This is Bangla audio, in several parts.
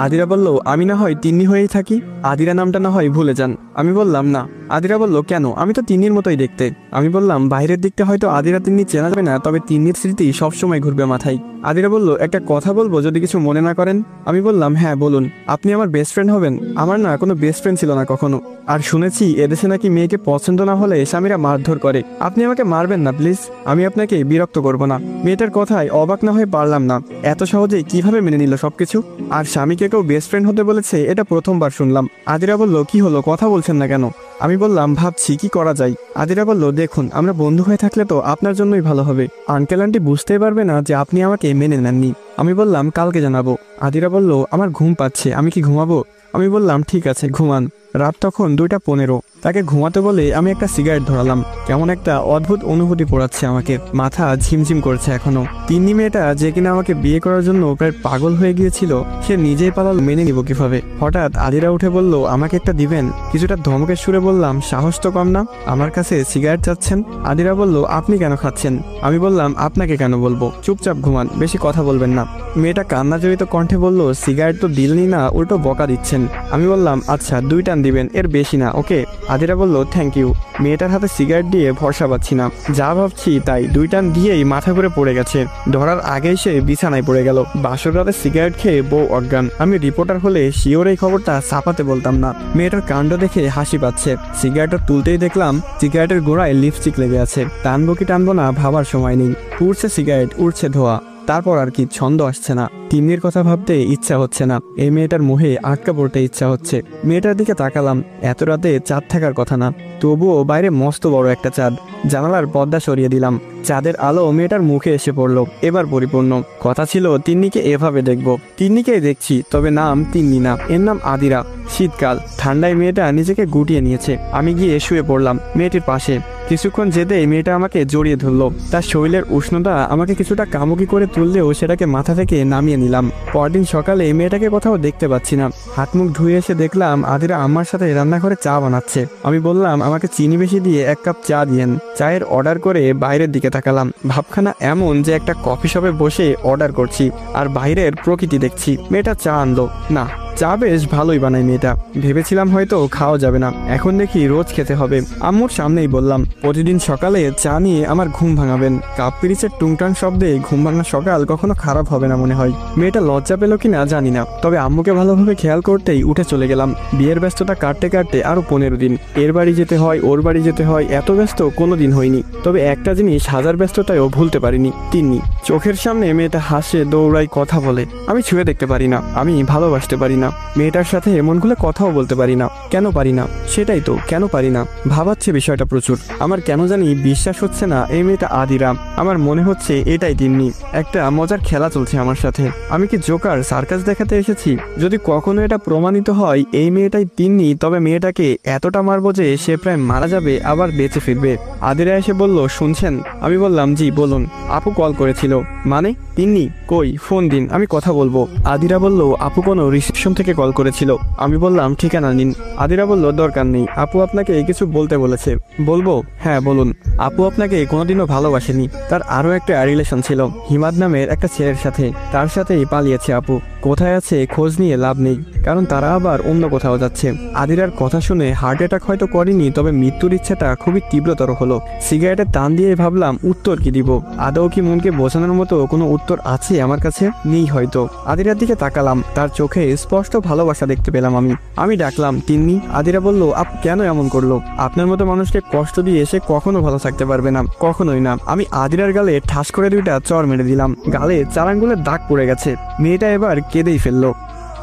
আদিরা বলল, আমি না হয় তিন্নি হয়েই থাকি, আদিরা নামটা না হয় ভুলে যান। আমি বললাম না। আদিরা বলল, কেন? আমি তো তিন্নির মতোই দেখতে। আমি বললাম, বাইরের দিকটা হয়তো আদিরা তিন্নি চেনা যাবে না, তবে তিন্নির স্মৃতি সবসময় ঘুরবে মাথায়। আদিরা বলল, একটা কথা বলবো যদি কিছু মনে না করেন। আমি বললাম, হ্যাঁ বলুন। আপনি আমার বেস্ট ফ্রেন্ড হবেন? আমার না কোনো বেস্ট ফ্রেন্ড ছিল না কখনো। আর শুনেছি এদেশে নাকি মেয়েকে পছন্দ না হলে স্বামীরা মারধর করে। আপনি আমাকে মারবেন না প্লিজ, আমি আপনাকে বিরক্ত করব না। মেয়েটার কথায় অবাক না হয়ে পারলাম না, এত সহজেই কিভাবে মেনে নিল সবকিছু। আর স্বামীকে কেউ বেস্ট ফ্রেন্ড হতে বলেছে এটা প্রথমবার শুনলাম। আদিরা বলল, কি হলো, কথা বলছেন না কেন? আমি বললাম, ভাবছি কি করা যায়। আদিরা বলল, দেখুন আমরা বন্ধু হয়ে থাকলে তো আপনার জন্যই ভালো হবে। আঙ্কেল আন্টি বুঝতেই পারবে না যে আপনি আমাকে মেনে নেননি। আমি বললাম, কালকে জানাবো। আদিরা বলল, আমার ঘুম পাচ্ছে, আমি কি ঘুমাবো? আমি বললাম, ঠিক আছে ঘুমান। রাত তখন 2:15। তাকে ঘুমাতে বলে আমি একটা সিগারেট ধরালাম। কেমন একটা অদ্ভুত অনুভূতি পড়াচ্ছে আমাকে, মাথা ঝিমঝিম করছে এখনো। তিন্নি মেয়েটা যে কিনা আমাকে বিয়ে করার জন্য প্রায় পাগল হয়ে গিয়েছিল, সে নিজেই পালাল, মেনে নিব কিভাবে? হঠাৎ আদিরা উঠে বলল, আমাকে একটা দিবেন? কিছুটা ধমকের সুরে বললাম, সাহস তো কম না, আমার কাছে সিগারেট চাচ্ছেন? আদিরা বলল, আপনি কেন খাচ্ছেন? আমি বললাম, আপনাকে কেন বলবো, চুপচাপ ঘুমান, বেশি কথা বলবেন না। মেয়েটা কান্না জড়িত কণ্ঠে বলল, সিগারেট তো দিলনি না, উল্টো বকা দিচ্ছেন। আমি বললাম, আচ্ছা 2 টান দিবেন, এর বেশি না, ওকে? আদিরা বলল, থ্যাংক ইউ। মেয়েটার হাতে সিগারেট দিয়ে ভরসা পাচ্ছি না, যা ভাবছি তাই। 2 টান দিয়েই মাথা ঘুরে পড়ে গেছে। ধরার আগেই সে বিছানায় পড়ে গেল। বাসর রাতে সিগারেট খেয়ে বউ অজ্ঞান। আমি রিপোর্টার হলে শিওর এই খবরটা ছাপাতে বলতাম না। মেয়েটার কাণ্ড দেখে হাসি পাচ্ছে। সিগারেটটা তুলতেই দেখলাম সিগারেটের গোড়ায় লিপস্টিক লেগে আছে। টানবো কি টানবো না ভাবার সময় নেই। উড়ছে সিগারেট, উড়ছে ধোয়া। তারপর আর কি, ছন্দ আসছে না। তিন্নির কথা ভাবতে ইচ্ছা হচ্ছে না। এই মেয়েটার মোহে আটকা পড়তে ইচ্ছা হচ্ছে। মেয়েটার দিকে তাকালাম। এত রাতে চাঁদ থাকার কথা না, তবুও বাইরে মস্ত বড় একটা চাঁদ। জানালার পর্দা সরিয়ে দিলাম। চাঁদের আলো মেয়েটার মুখে এসে পড়লো, এবার পরিপূর্ণ। কথা ছিল তিন্নিকে এভাবে দেখবো। তিন্নিকেই দেখছি, তবে নাম তিন্নি না, এর নাম আদিরা। শীতকাল, ঠান্ডায় মেয়েটা নিজেকে গুটিয়ে নিয়েছে। আমি গিয়ে শুয়ে পড়লাম মেয়েটির পাশে। কিছুক্ষণ যেতেই মেয়েটা আমাকে জড়িয়ে ধরলো। তার শরীরের উষ্ণতা আমাকে কিছুটা কামুকি করে তুললেও সেটাকে মাথা থেকে নামিয়ে নিলাম। পরদিন সকালে মেয়েটাকে কোথাও দেখতে পাচ্ছি না। হাত মুখ ধুয়ে এসে দেখলাম আদিরা আমার সাথে রান্নাঘরে চা বানাচ্ছে। আমি বললাম, আমাকে চিনি বেশি দিয়ে 1 কাপ চা দিয়েন। চায়ের অর্ডার করে বাইরের দিকে তাকালাম। ভাবখানা এমন যে একটা কফি শপে বসে অর্ডার করছি আর বাইরের প্রকৃতি দেখছি। মেয়েটা চা আনলো। না, চা বেশ ভালোই বানায় মেয়েটা। ভেবেছিলাম হয়তো খাওয়া যাবে না, এখন দেখি রোজ খেতে হবে। আম্মুর সামনেই বললাম, প্রতিদিন সকালে চা নিয়ে আমার ঘুম ভাঙাবেন। কাপ পিরিচের টুংটাং শব্দে ঘুম ভাঙা সকাল কখনো খারাপ হবে না মনে হয়। মেয়েটা লজ্জা পেল কিনা জানি না, তবে আম্মুকে ভালোভাবে খেয়াল করতেই উঠে চলে গেলাম। বিয়ের ব্যস্ততা কাটতে কাটতে আরো 15 দিন। এর বাড়ি যেতে হয়, ওর বাড়ি যেতে হয়, এত ব্যস্ত কোনোদিন হয়নি। তবে একটা জিনিস হাজার ব্যস্ততায়ও ভুলতে পারিনি, তিন্নি। চোখের সামনে মেয়েটা হাসে, দৌড়ায়, কথা বলে। আমি ছুঁয়ে দেখতে পারি না, আমি ভালোবাসতে পারি না। মেয়েটার সাথে এমন খুলে কথাও বলতে পারি না। কেন পারি না? সেটাই তো, কেন পারি না ভাবাচ্ছে বিষয়টা প্রচুর। আমার কেন জানি বিশ্বাস হচ্ছে না এই মেয়েটা আদিরা। আমার মনে হচ্ছে এটাই তিন্নি। একটা মজার খেলা চলছে আমার সাথে। আমি কি জোকার সার্কাস দেখাতে এসেছি? যদি কখনো এটা প্রমাণিত হয় এই মেয়েটাই তিন্নি, তবে মেয়েটাকে এতটা মারবো যে সে প্রায় মারা যাবে আবার বেঁচে ফিরবে। আদিরা এসে বলল, শুনছেন? আমি বললাম, জি বলুন। আপু কল করেছিল। মানে? তিন্নি কই, ফোন দিন, আমি কথা বলবো। আদিরা বলল, আপু কোনো রিসেপশন থেকে কল করেছিল। আমি বললাম, ঠিকানা নিন। আদিরা বলল, দরকার নেই, আপু আপনাকে কিছু বলতে বলেছে। বলবো? হ্যাঁ বলুন। আপু আপনাকে কোনোদিনও ভালোবাসেনি। তার আরো একটা রিলেশন ছিল হিমাদ নামের একটা ছেলের সাথে। তার সাথেই পালিয়েছে আপু। কোথায় আছে খোঁজ নিয়ে লাভ নেই, কারণ তারা আবার অন্য কোথাও যাচ্ছে। আদিরার কথা শুনে হার্ট অ্যাটাক হয়তো করেনি, তবে মৃত্যুর ইচ্ছাটা খুবই তীব্রতর হলো। সিগারেটের টান দিয়ে ভাবলাম উত্তর কি দিব। আদৌ কি মনকে বোঝানোর মতো কোনো উত্তর আছে আমার কাছে? নেই হয়তো। আদিরার দিকে তাকালাম, তার চোখে স্পষ্ট ভালোবাসা দেখতে পেলাম আমি ডাকলাম, তিন্নি। আদিরা বলল, আপ কেন এমন করলো? আপনার মতো মানুষকে কষ্ট দিয়ে এসে কখনো ভালো থাকতে পারবে না, কখনোই না। আমি আদিরার গালে ঠাস করে 2টা চড় মেরে দিলাম। গালে 4 আঙ্গুলের দাগ পড়ে গেছে। মেয়েটা এবার কেঁদেই ফেললো।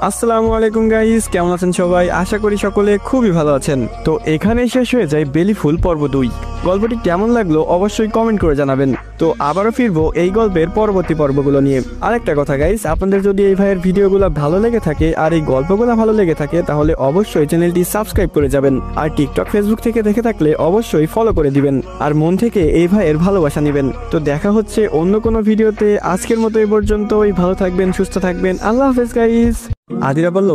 আসসালামু আলাইকুম গাইস, কেমন আছেন সবাই? আশা করি সকলে খুবই ভালো আছেন। তো এখানেই শেষ হয়ে যায় বেলি ফুল পর্ব 2। গল্পটি কেমন লাগলো অবশ্যই কমেন্ট করে জানাবেন। তো আবারও ফিরবো এই গল্পের পরবর্তী পর্বগুলো নিয়ে। আরেকটা কথা গাইস, আপনাদের যদি এই ভাইয়ের ভিডিওগুলো ভালো লেগে থাকে আর এই গল্পগুলো ভালো লেগে থাকে, তাহলে অবশ্যই চ্যানেলটি সাবস্ক্রাইব করে যাবেন। আর টিকটক ফেসবুক থেকে দেখে থাকলে অবশ্যই ফলো করে দিবেন। আর মন থেকে এই ভাইয়ের ভালোবাসা নেবেন। তো দেখা হচ্ছে অন্য কোনো ভিডিওতে। আজকের মতো এই পর্যন্তই। ভালো থাকবেন, সুস্থ থাকবেন। আল্লাহ হাফেজ গাইস। আদিরা বলল,